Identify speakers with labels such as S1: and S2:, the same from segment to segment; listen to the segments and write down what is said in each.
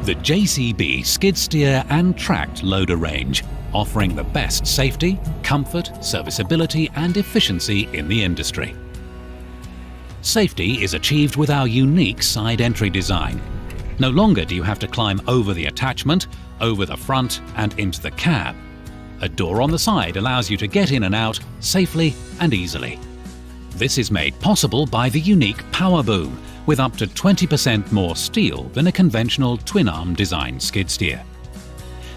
S1: The JCB skid steer and tracked loader range, offering the best safety, comfort, serviceability and efficiency in the industry. Safety is achieved with our unique side entry design. No longer do you have to climb over the attachment, over the front and into the cab. A door on the side allows you to get in and out safely and easily. This is made possible by the unique power boom, with up to 20% more steel than a conventional twin-arm design skid steer.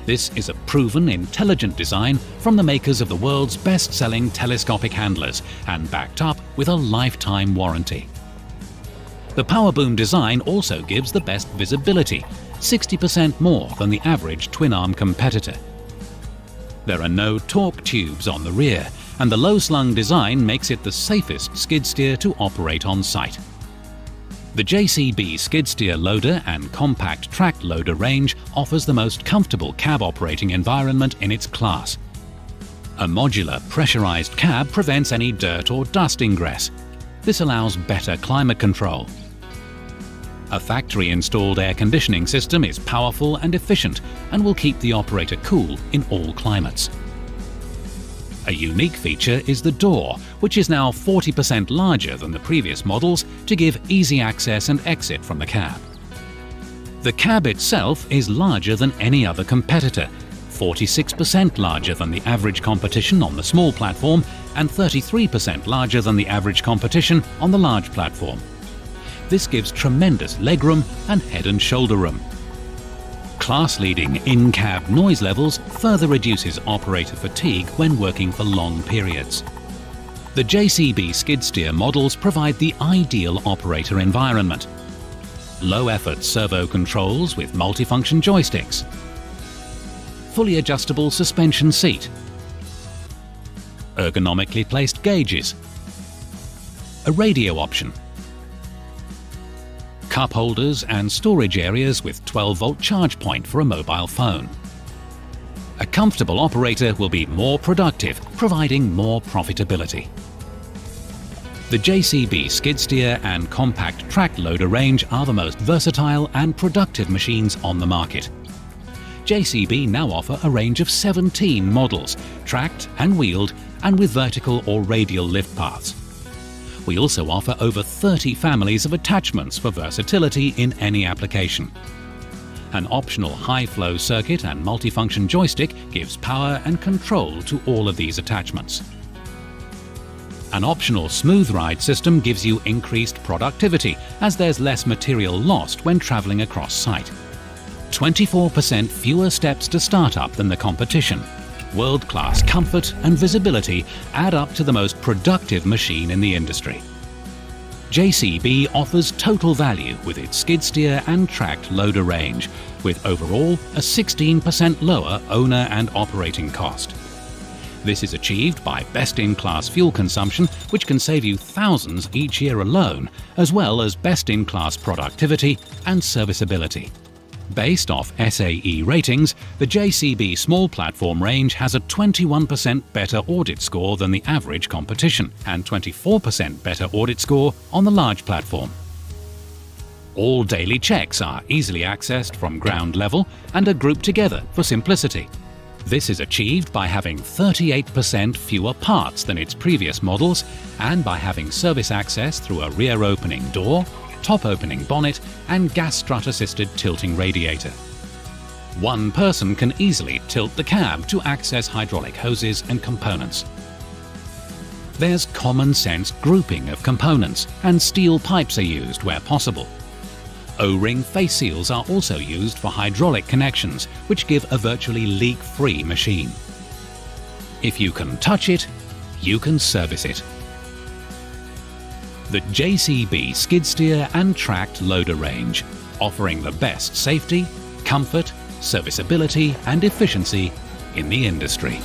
S1: This is a proven, intelligent design from the makers of the world's best-selling telescopic handlers and backed up with a lifetime warranty. The power boom design also gives the best visibility, 60% more than the average twin-arm competitor. There are no torque tubes on the rear, and the low-slung design makes it the safest skid steer to operate on site. The JCB skid steer loader and compact tracked loader range offers the most comfortable cab operating environment in its class. A modular pressurized cab prevents any dirt or dust ingress. This allows better climate control. A factory-installed air conditioning system is powerful and efficient and will keep the operator cool in all climates. A unique feature is the door, which is now 40% larger than the previous models to give easy access and exit from the cab. The cab itself is larger than any other competitor, 46% larger than the average competition on the small platform and 33% larger than the average competition on the large platform. This gives tremendous legroom and head and shoulder room. Class-leading in-cab noise levels further reduces operator fatigue when working for long periods. The JCB skid steer models provide the ideal operator environment. Low-effort servo controls with multifunction joysticks. Fully adjustable suspension seat. Ergonomically placed gauges. A radio option. Cup holders and storage areas with 12-volt charge point for a mobile phone. A comfortable operator will be more productive, providing more profitability. The JCB skid steer and compact tracked loader range are the most versatile and productive machines on the market. JCB now offer a range of 17 models, tracked and wheeled and with vertical or radial lift paths. We also offer over 30 families of attachments for versatility in any application. An optional high-flow circuit and multifunction joystick gives power and control to all of these attachments. An optional smooth ride system gives you increased productivity as there's less material lost when traveling across site. 24% fewer steps to start up than the competition. World-class comfort and visibility add up to the most productive machine in the industry. JCB offers total value with its skid steer and tracked loader range, with overall a 16% lower owner and operating cost. This is achieved by best-in-class fuel consumption, which can save you thousands each year alone, as well as best-in-class productivity and serviceability. Based off SAE ratings, the JCB small platform range has a 21% better audit score than the average competition and 24% better audit score on the large platform. All daily checks are easily accessed from ground level and are grouped together for simplicity. This is achieved by having 38% fewer parts than its previous models and by having service access through a rear opening door, top opening bonnet and gas strut-assisted tilting radiator. One person can easily tilt the cab to access hydraulic hoses and components. There's common sense grouping of components and steel pipes are used where possible. O-ring face seals are also used for hydraulic connections, which give a virtually leak-free machine. If you can touch it, you can service it. The JCB skid steer and tracked loader range, offering the best safety, comfort, serviceability and efficiency in the industry.